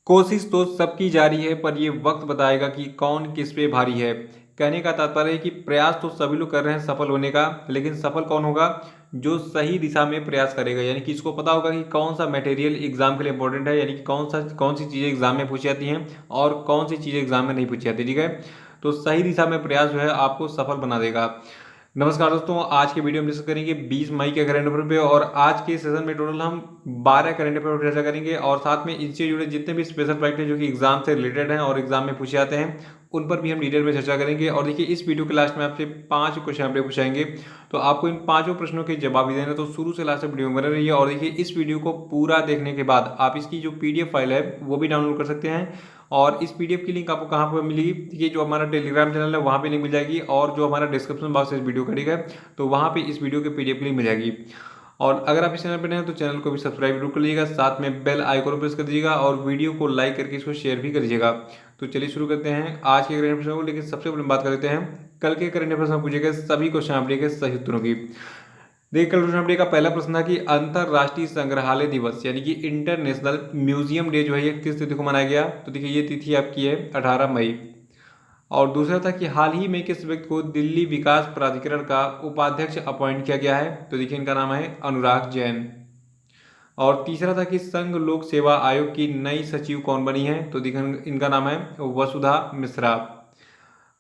कोशिश तो सबकी जारी है पर ये वक्त बताएगा कि कौन किस पे भारी है। कहने का तात्पर्य है कि प्रयास तो सभी लोग कर रहे हैं सफल होने का, लेकिन सफल कौन होगा? जो सही दिशा में प्रयास करेगा, यानी कि इसको पता होगा कि कौन सा मटेरियल एग्जाम के लिए इंपॉर्टेंट है, यानी कि कौन सी चीज़ें एग्जाम में पूछी जाती हैं और कौन सी चीज़ें एग्जाम में नहीं पूछी जाती। ठीक है, तो सही दिशा में प्रयास जो है आपको सफल बना देगा। नमस्कार दोस्तों, आज के वीडियो में डिस्कस करेंगे 20 मई के करंट अफेयर पे। और आज के सेशन में टोटल हम 12 करंट अफेयर पर चर्चा करेंगे और साथ में इनसे जुड़े जितने भी स्पेशल फैक्ट हैं जो कि एग्जाम से रिलेटेड हैं और एग्जाम में पूछे जाते हैं, उन पर भी हम डिटेल में चर्चा करेंगे। और देखिए, इस वीडियो के लास्ट में आपसे 5 क्वेश्चन आपसे पूछाएंगे, तो आपको इन पांचों प्रश्नों के जवाब भी देना, तो शुरू से लास्ट तक वीडियो में बने रहिए। और देखिए, इस वीडियो को पूरा देखने के बाद आप इसकी जो पीडीएफ फाइल है वो भी डाउनलोड कर सकते हैं। और इस पीडीएफ की लिंक आपको कहाँ पर मिलेगी? ये जो हमारा टेलीग्राम चैनल है वहाँ पे लिंक मिल जाएगी, और जो हमारा डिस्क्रिप्शन बॉक्स है इस वीडियो का, ठीक है, तो वहाँ पे इस वीडियो के पीडीएफ की लिंक मिल जाएगी। और अगर आप इस चैनल पर नए हैं तो चैनल को भी सब्सक्राइब जरूर कर लीजिएगा, साथ में बेल आइकन प्रेस कर दीजिएगा और वीडियो को लाइक करके इसको शेयर भी कर दीजिएगा। तो चलिए शुरू करते हैं आज के करंट अफेयर को। लेकिन सबसे पहले बात कर लेते हैं कल के करंट अफेयर में पूछे गए सभी क्वेश्चन अपडेट के सही उत्तरों की। देखिए, कल क्वेश्चन अपडेट का पहला प्रश्न था कि अंतरराष्ट्रीय संग्रहालय दिवस यानी कि इंटरनेशनल म्यूजियम डे जो है ये किस तिथि को मनाया गया? तो देखिए, ये तिथि आपकी है 18 मई। और दूसरा था कि हाल ही में किस व्यक्ति को दिल्ली विकास प्राधिकरण का उपाध्यक्ष अपॉइंट किया गया है? तो देखिए, इनका नाम है अनुराग जैन। और तीसरा था कि संघ लोक सेवा आयोग की नई सचिव कौन बनी है? तो देखिए, इनका नाम है वसुधा मिश्रा।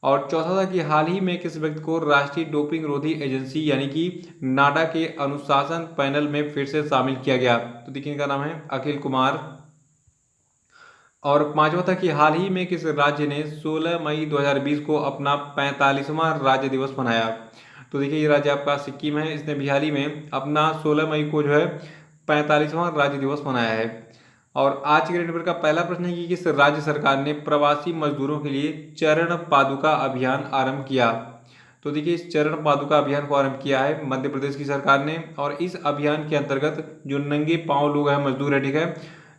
और चौथा था कि हाल ही में किस व्यक्ति को राष्ट्रीय डोपिंग रोधी एजेंसी यानी कि नाडा के अनुशासन पैनल में फिर से शामिल किया गया? तो देखिए, इनका नाम है अखिल कुमार। और पांचवा था कि हाल ही में किस राज्य ने 16 मई 2020 को अपना 45वां राज्य दिवस मनाया? तो देखिए, ये राज्य आपका सिक्किम है, इसने भी हाल ही में अपना 16 मई को जो है 45वां राज्य दिवस मनाया है। और आज के रेट का पहला प्रश्न है कि किस राज्य सरकार ने प्रवासी मजदूरों के लिए चरण पादुका अभियान आरंभ किया? तो देखिए, इस चरण पादुका अभियान को आरंभ किया है मध्य प्रदेश की सरकार ने। और इस अभियान के अंतर्गत जो नंगे पांव लोग हैं, मजदूर है, ठीक है,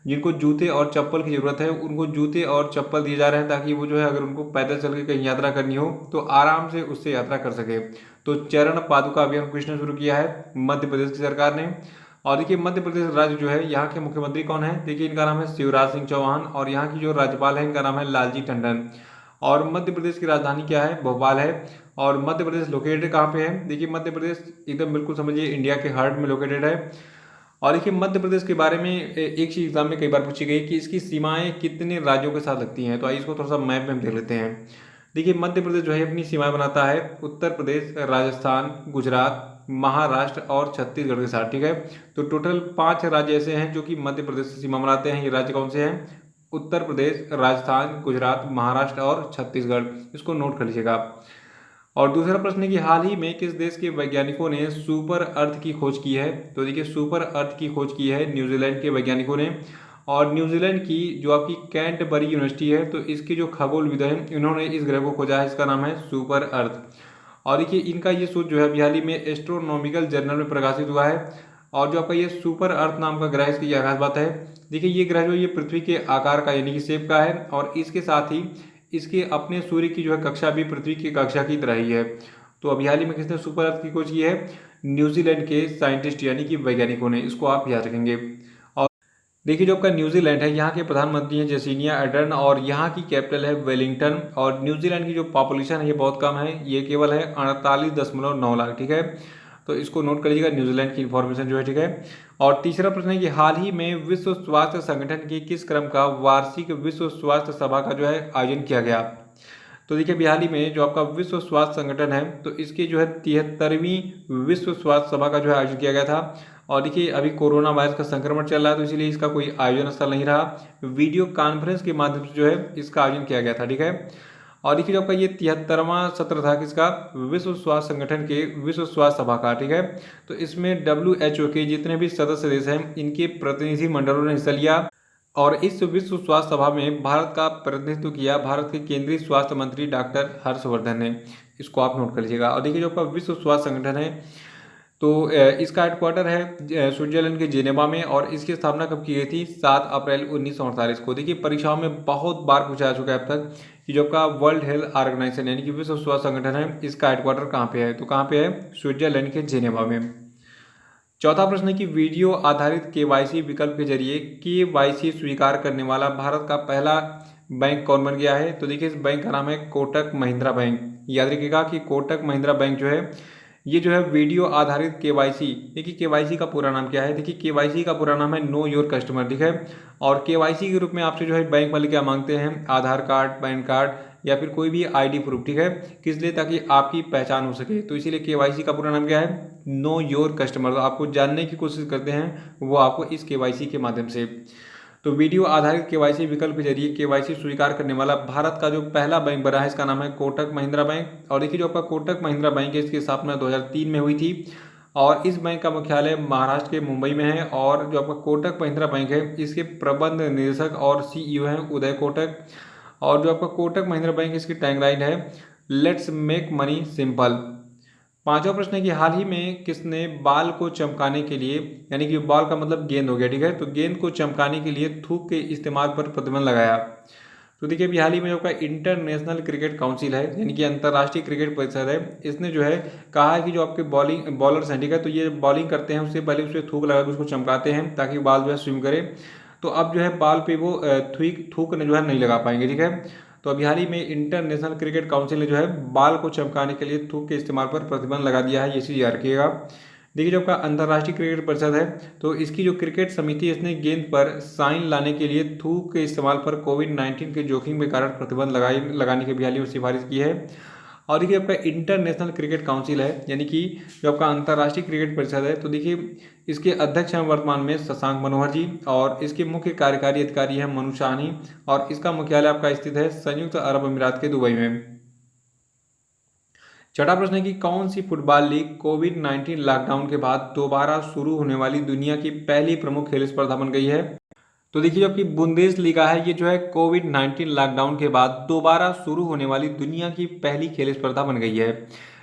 जिनको जूते और चप्पल की जरूरत है, उनको जूते और चप्पल दिए जा रहे हैं, ताकि वो जो है अगर उनको पैदल चल के कहीं यात्रा करनी हो तो आराम से उससे यात्रा कर सके। तो चरण पादुका अभियान किसने शुरू किया है? मध्य प्रदेश की सरकार ने। और देखिए, मध्य प्रदेश राज्य जो है, यहाँ के मुख्यमंत्री कौन है? देखिए, इनका नाम है शिवराज सिंह चौहान। और यहाँ की जो राज्यपाल है, इनका नाम है लालजी टंडन। और मध्य प्रदेश की राजधानी क्या है? भोपाल है। और मध्य प्रदेश लोकेटेड कहाँ पे है? देखिए, मध्य प्रदेश एकदम बिल्कुल समझिए इंडिया के हार्ट में लोकेटेड है। और देखिए, मध्य प्रदेश के बारे में एक चीज एग्जाम में कई बार पूछी गई कि इसकी सीमाएं कितने राज्यों के साथ लगती हैं। तो आइए इसको थोड़ा सा मैप में हम देख लेते हैं। देखिए, मध्य प्रदेश जो है अपनी सीमाएं बनाता है उत्तर प्रदेश, राजस्थान, गुजरात, महाराष्ट्र और छत्तीसगढ़ के साथ, ठीक है। तो टोटल 5 राज्य ऐसे हैं जो कि मध्य प्रदेश से सीमा बनाते हैं। ये राज्य कौन से हैं? उत्तर प्रदेश, राजस्थान, गुजरात, महाराष्ट्र और छत्तीसगढ़। इसको नोट कर लीजिएगा आप। और दूसरा प्रश्न है कि हाल ही में किस देश के वैज्ञानिकों ने सुपर अर्थ की खोज की है? तो देखिए, सुपर अर्थ की खोज की है न्यूजीलैंड के वैज्ञानिकों ने। और न्यूजीलैंड की जो आपकी कैंटबरी यूनिवर्सिटी है, तो इसके जो खगोलविद हैं, इन्होंने इस ग्रह को खोजा है, इसका नाम है सुपर अर्थ। और देखिए, इनका ये शोध जो है अभी हाल ही में एस्ट्रोनॉमिकल जर्नल में प्रकाशित हुआ है। और जो आपका ये सुपर अर्थ नाम का ग्रह है, इसकी यह खास बात है, देखिए, ये ग्रह जो ये पृथ्वी के आकार का यानी कि शेप का है। और इसके साथ ही इसके अपने सूर्य की जो है कक्षा भी पृथ्वी की कक्षा की तरह ही है। तो अभी हाल ही में किसने सुपर अर्थ की खोज की है? न्यूजीलैंड के साइंटिस्ट यानी कि वैज्ञानिकों ने। इसको आप याद रखेंगे। और देखिए, जो आपका न्यूजीलैंड है, यहाँ के प्रधानमंत्री हैं जेसिनिया अर्डर्न और यहाँ की कैपिटल है वेलिंगटन। और न्यूजीलैंड की जो पॉपुलेशन है ये बहुत कम है, ये केवल है 48.9 लाख, ठीक है। तो इसको नोट कर लीजिएगा, न्यूजीलैंड की इंफॉर्मेशन जो है, ठीक है। और तीसरा प्रश्न है कि हाल ही में विश्व स्वास्थ्य संगठन के किस क्रम का वार्षिक विश्व स्वास्थ्य सभा का जो है आयोजन किया गया? तो देखिए, अभी हाल ही में जो आपका विश्व स्वास्थ्य संगठन है, तो इसकी जो है 73वीं विश्व स्वास्थ्य सभा का जो है आयोजन किया गया था। और देखिए, अभी कोरोना वायरस का संक्रमण चल रहा है, तो इसीलिए इसका कोई आयोजन स्थल नहीं रहा। वीडियो कॉन्फ्रेंस के माध्यम से जो है इसका आयोजन किया गया था, ठीक है। और देखिए, जो आपका ये 73वां सत्र था किसका? विश्व स्वास्थ्य संगठन के विश्व स्वास्थ्य सभा का, ठीक है। तो इसमें WHO के जितने भी सदस्य देश हैं, इनके प्रतिनिधि मंडलों ने हिस्सा लिया। और इस विश्व स्वास्थ्य सभा में भारत का प्रतिनिधित्व किया भारत के केंद्रीय स्वास्थ्य मंत्री डॉक्टर हर्षवर्धन ने। इसको आप नोट कर लीजिएगा। और देखिए, जो आपका विश्व स्वास्थ्य संगठन है, तो इसका हेडक्वार्टर है स्विट्जरलैंड के जेनेवा में। और इसकी स्थापना कब की गई थी? 7 अप्रैल 1948 को। देखिए, परीक्षाओं में बहुत बार पूछा जा चुका है अब तक कि जो आपका वर्ल्ड हेल्थ ऑर्गेनाइजेशन यानी कि विश्व स्वास्थ्य संगठन है, इसका हेडक्वार्टर कहाँ पे है? तो कहाँ पे है? स्विट्जरलैंड के जेनेवा में। चौथा प्रश्न है कि वीडियो आधारित केवाईसी विकल्प के जरिए केवाईसी स्वीकार करने वाला भारत का पहला बैंक कौन बन गया है? तो देखिए, इस बैंक का नाम है कोटक महिंद्रा बैंक। याद रखिएगा कि कोटक महिंद्रा बैंक जो है, ये जो है वीडियो आधारित केवाईसी। देखिए, केवाईसी का पूरा नाम क्या है? देखिए, केवाईसी का पूरा नाम है नो योर कस्टमर, ठीक है। और केवाईसी के रूप में आपसे जो है बैंक वाले क्या मांगते हैं? आधार कार्ड, पैन कार्ड या फिर कोई भी आईडी प्रूफ, ठीक है। किस लिए? ताकि आपकी पहचान हो सके। तो इसीलिए केवाईसी का पूरा नाम क्या है? Know your customer. तो आपको जानने की कोशिश करते हैं वो आपको इस केवाईसी के माध्यम से। तो वीडियो आधारित केवाईसी विकल्प के जरिए केवाईसी स्वीकार करने वाला भारत का जो पहला बैंक बना है, इसका नाम है कोटक महिंद्रा बैंक। और देखिए, जो आपका कोटक महिंद्रा बैंक है, इसकी स्थापना 2003 में हुई थी और इस बैंक का मुख्यालय महाराष्ट्र के मुंबई में है। और जो आपका कोटक महिंद्रा बैंक है, इसके प्रबंध निदेशक और सीईओ हैं उदय कोटक। और जो आपका कोटक महिंद्रा बैंक, इसकी टैगलाइन है लेट्स मेक मनी सिंपल। पांचवा प्रश्न है कि हाल ही में किसने बाल को चमकाने के लिए, यानी कि बाल का मतलब गेंद हो गया, ठीक है, तो गेंद को चमकाने के लिए थूक के इस्तेमाल पर प्रतिबंध लगाया? तो देखिए, अभी हाल ही में जो का इंटरनेशनल क्रिकेट काउंसिल है, यानी कि अंतर्राष्ट्रीय क्रिकेट परिषद है, इसने जो है कहा है कि जो आपके बॉलर्स हैं, ठीक है, तो ये बॉलिंग करते हैं उससे पहले उससे थूक लगा के उसको चमकाते हैं ताकि बाल जो है स्विम करे। तो अब जो है बाल पे वो थूक ने जो है नहीं लगा पाएंगे, ठीक है। तो अभी हाल ही में इंटरनेशनल क्रिकेट काउंसिल ने जो है बाल को चमकाने के लिए थूक के इस्तेमाल पर प्रतिबंध लगा दिया है, ये चीज़ याद रखिएगा। देखिए, जो आपका अंतर्राष्ट्रीय क्रिकेट परिषद है, तो इसकी जो क्रिकेट समिति, इसने गेंद पर साइन लाने के लिए थूक के इस्तेमाल पर कोविड-19 के जोखिम के कारण प्रतिबंध लगाने की भी हाल ही में सिफारिश की है। और देखिए, आपका इंटरनेशनल क्रिकेट काउंसिल है, यानी कि जो आपका अंतर्राष्ट्रीय क्रिकेट परिषद है, तो देखिए इसके अध्यक्ष हैं वर्तमान में शशांक मनोहर जी और इसके मुख्य कार्यकारी अधिकारी हैं मनु साहनी। और इसका मुख्यालय आपका स्थित है संयुक्त अरब अमीरात के दुबई में। छठा प्रश्न है कि कौन सी फुटबॉल लीग कोविड-19 लॉकडाउन के बाद दोबारा शुरू होने वाली दुनिया की पहली प्रमुख खेल स्पर्धा बन गई है? तो देखिए, जो आपकी बुंदेसलीगा है, ये जो है कोविड-19 लॉकडाउन के बाद दोबारा शुरू होने वाली दुनिया की पहली खेल स्पर्धा बन गई है।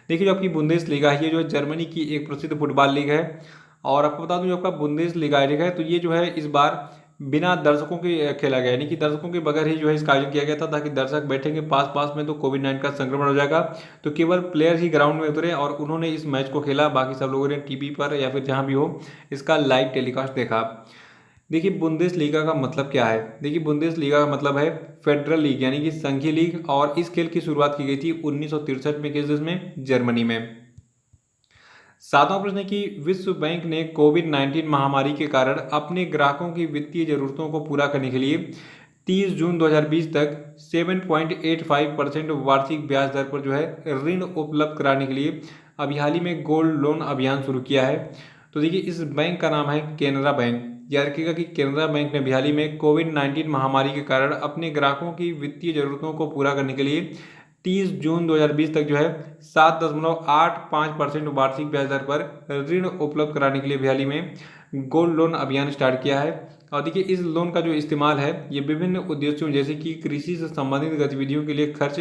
देखिए, जो आपकी बुंदेसलीगा है, ये जो है जर्मनी की एक प्रसिद्ध फुटबॉल लीग है। और आपको बता दूं, जो आपका बुंदेसलीगा है, तो ये जो है इस बार बिना दर्शकों के खेला गया, यानी कि दर्शकों के बगैर ही जो है इसका आयोजन किया गया था, ताकि दर्शक बैठेंगे पास पास में तो कोविड-19 का संक्रमण हो जाएगा। तो केवल प्लेयर ही ग्राउंड में उतरे और उन्होंने इस मैच को खेला, बाकी सब लोगों ने टीवी पर या फिर जहां भी हो इसका लाइव टेलीकास्ट देखा। देखिए, बुंदेसलीगा का मतलब क्या है? देखिए, बुंदेसलीगा का मतलब है फेडरल लीग, यानी कि संघीय लीग। और इस खेल की शुरुआत की गई थी 1963 में, किस देश में? जर्मनी में। सातवां प्रश्न है कि विश्व बैंक ने कोविड-19 महामारी के कारण अपने ग्राहकों की वित्तीय जरूरतों को पूरा करने के लिए 30 जून 2020 तक 7.85% वार्षिक ब्याज दर पर जो है ऋण उपलब्ध कराने के लिए अभी हाल ही में गोल्ड लोन अभियान शुरू किया है। तो देखिए, इस बैंक का नाम है केनरा बैंक। याद रखिएगा कि केनरा बैंक ने अभी हाल ही में कोविड-19 महामारी के कारण अपने ग्राहकों की वित्तीय जरूरतों को पूरा करने के लिए 30 जून 2020 तक जो है 7.85% वार्षिक ब्याज दर पर ऋण उपलब्ध कराने के लिए भी हाल ही में गोल्ड लोन अभियान स्टार्ट किया है। और देखिए, इस लोन का जो इस्तेमाल है, ये विभिन्न उद्देश्यों जैसे कि कृषि से संबंधित गतिविधियों के लिए खर्च,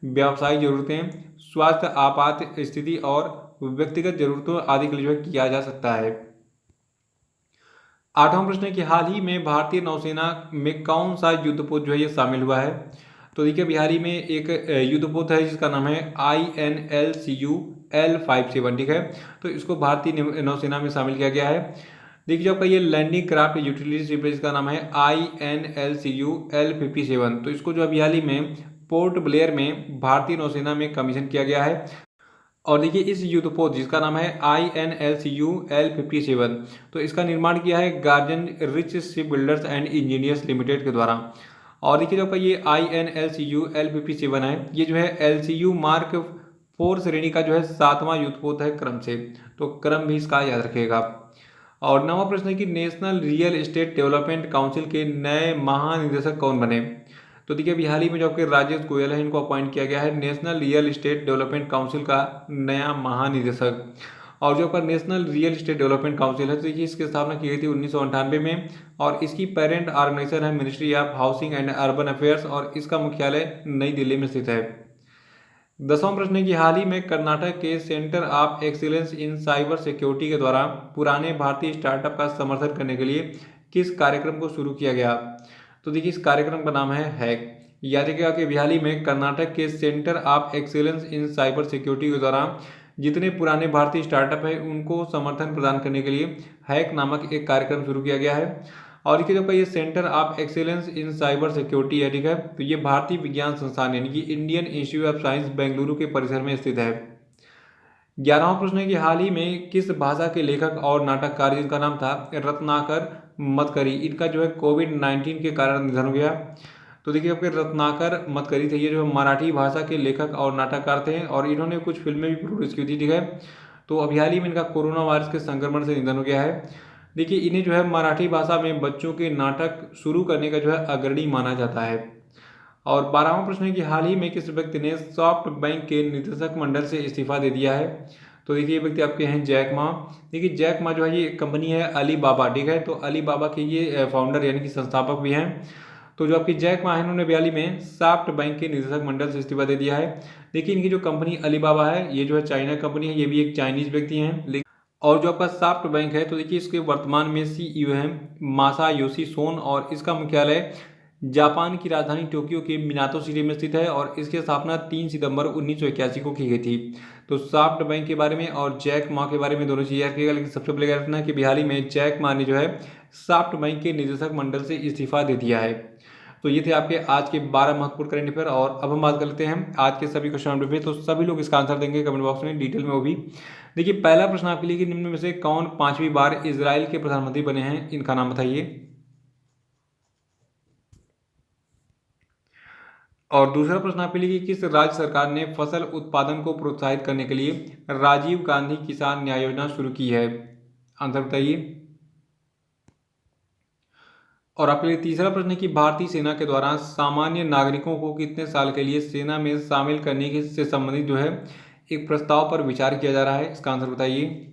व्यावसायिक जरूरतें, स्वास्थ्य आपात स्थिति और व्यक्तिगत जरूरतों आदि के लिए जो है किया जा सकता है। आठवां प्रश्न है कि हाल ही में भारतीय नौसेना में कौन सा युद्धपोत जो है ये शामिल हुआ है? तो देखिए, बिहार में एक युद्धपोत है जिसका नाम है INLCU-L57, ठीक है। तो इसको भारतीय नौसेना में शामिल किया गया है। देखिए, जो आपका ये लैंडिंग क्राफ्ट यूटिलिटी शिप है, इसका नाम है INLCU-L57। तो इसको जो अभी हाल ही में पोर्ट ब्लेयर में भारतीय नौसेना में कमीशन किया गया है। और देखिए, इस युद्धपोत जिसका नाम है INLCU-L57, तो इसका निर्माण किया है guardian rich ship builders and engineers limited के द्वारा। और देखिए, जो आपका ये INLCU-L57 है, ये जो है LCU मार्क 4 श्रेणी का जो है 7वां युद्धपोत है क्रम से। तो क्रम भी इसका याद रखिएगा। और नवा प्रश्न है कि national real estate development council के नए महानिदेशक कौन बने? तो देखिए, अभी हाल ही में जो आपके राजेश गोयल है, इनको अपॉइंट किया गया है national real estate development council का नया महानिदेशक। और जो आपका national real estate development council है, तो देखिए इसकी स्थापना की गई थी 1998 में और इसकी पेरेंट ऑर्गेनाइजेशन है ministry of housing and urban affairs और इसका मुख्यालय नई दिल्ली में स्थित है। 10वां प्रश्न है कि हाल ही में कर्नाटक के centre of excellence in cyber security के द्वारा पुराने भारतीय स्टार्टअप का समर्थन करने के लिए किस कार्यक्रम को शुरू किया गया? तो देखिए, इस कार्यक्रम का नाम है हैक। याद रखिएगा कि हाल ही में कर्नाटक के centre of excellence in cyber security के द्वारा जितने पुराने भारतीय स्टार्टअप हैं उनको समर्थन प्रदान करने के लिए हैक नामक एक कार्यक्रम शुरू किया गया है। और इसके जो ये centre of excellence in cyber security है, ठीक है, तो ये भारतीय विज्ञान संस्थान यानी कि Indian institute of science Bengaluru के परिसर में स्थित है। 11वां प्रश्न है कि हाल ही में किस भाषा के लेखक और नाटककार जिनका नाम था रत्नाकर मतकरी, इनका जो है कोविड-19 के कारण निधन हो गया। तो देखिए आपके रत्नाकर मतकरी थे, ये जो मराठी भाषा के लेखक और नाटककार थे और इन्होंने कुछ फिल्में भी प्रोड्यूस की थी, ठीक है। तो अभी हाल ही में इनका कोरोना वायरस के संक्रमण से निधन हो गया है। देखिए इन्हें जो है मराठी भाषा में बच्चों के नाटक शुरू करने का जो है अग्रणी माना जाता है। और 12वां प्रश्न है कि हाल ही में किस व्यक्ति ने सॉफ्ट बैंक के निदेशक मंडल से इस्तीफा दे दिया है। तो देखिए ये व्यक्ति आपके हैं जैक मा। देखिए जैक मा जो है ये कंपनी है अली बाबा, ठीक है, तो अली बाबा के ये फाउंडर यानी कि संस्थापक भी हैं। तो जो आपकी जैक मा है इन्होंने हाल ही में सॉफ्ट बैंक के निदेशक मंडल से इस्तीफा दे दिया है। देखिए इनकी जो कंपनी अली बाबा है ये जो है चाइना कंपनी है, ये भी एक चाइनीज व्यक्ति हैं। और जो आपका सॉफ्ट बैंक है तो देखिए इसके वर्तमान में सीईओ हैं मासायोशी सोन और इसका मुख्यालय जापान की राजधानी टोक्यो के मिनातो सिटी में स्थित है और इसकी स्थापना 3 सितंबर 1981 को की गई थी। तो सॉफ्ट बैंक के बारे में और जैक मा के बारे में दोनों चीज़ याद रखिएगा, लेकिन सबसे पहले याद रखना है कि हाल ही में जैक मा ने जो है सॉफ्ट बैंक के निदेशक मंडल से इस्तीफा दे दिया है। तो ये थे आपके आज के 12 महत्वपूर्ण करंट अफेयर। और अब हम बात कर लेते हैं आज के सभी क्वेश्चन पे। तो सभी लोग इसका आंसर देंगे कमेंट बॉक्स में डिटेल में वो भी। देखिए पहला प्रश्न आपके लिए कि निम्न में से कौन 5वीं बार इजराइल के प्रधानमंत्री बने हैं, इनका नाम बताइए। और दूसरा प्रश्न आपके लिए कि किस राज्य सरकार ने फसल उत्पादन को प्रोत्साहित करने के लिए राजीव गांधी किसान न्याय योजना शुरू की है, आंसर बताइए। और आपके लिए तीसरा प्रश्न है कि भारतीय सेना के द्वारा सामान्य नागरिकों को कितने साल के लिए सेना में शामिल करने के से संबंधित जो है एक प्रस्ताव पर विचार किया जा रहा है, इसका आंसर बताइए।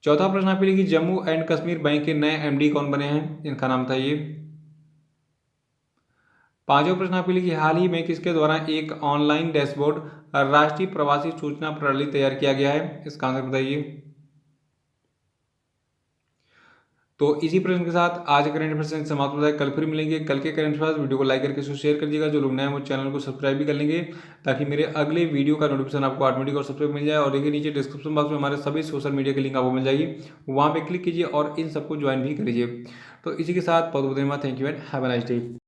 चौथा प्रश्न आपके लिए कि जम्मू एंड कश्मीर बैंक के नए एमडी कौन बने हैं, इनका नाम बताइए। पांचवा प्रश्न आपके लिए कि हाल ही में किसके द्वारा एक ऑनलाइन डैशबोर्ड राष्ट्रीय प्रवासी सूचना प्रणाली तैयार किया गया है, इसका आंसर बताइए। तो इसी प्रश्न के साथ आज का करंट अफेयर्स समाप्त होता है। कल फिर मिलेंगे। कल के करंट अफेयर्स वीडियो को लाइक करके इसको शेयर कर दीजिएगा। जो लोग नए हैं वो चैनल को सब्सक्राइब भी कर लेंगे ताकि मेरे अगले वीडियो का नोटिफिकेशन आपको ऑटोमेटिक और सबसे मिल जाए। और देखिए नीचे डिस्क्रिप्शन बॉक्स में हमारे सभी सोशल मीडिया की लिंक आपको मिल जाएगी, वहाँ पे क्लिक कीजिए और इन सबको ज्वाइन भी करिए। तो इसी के साथ बहुत बहुत धन्यवाद। Thank you and have a nice day.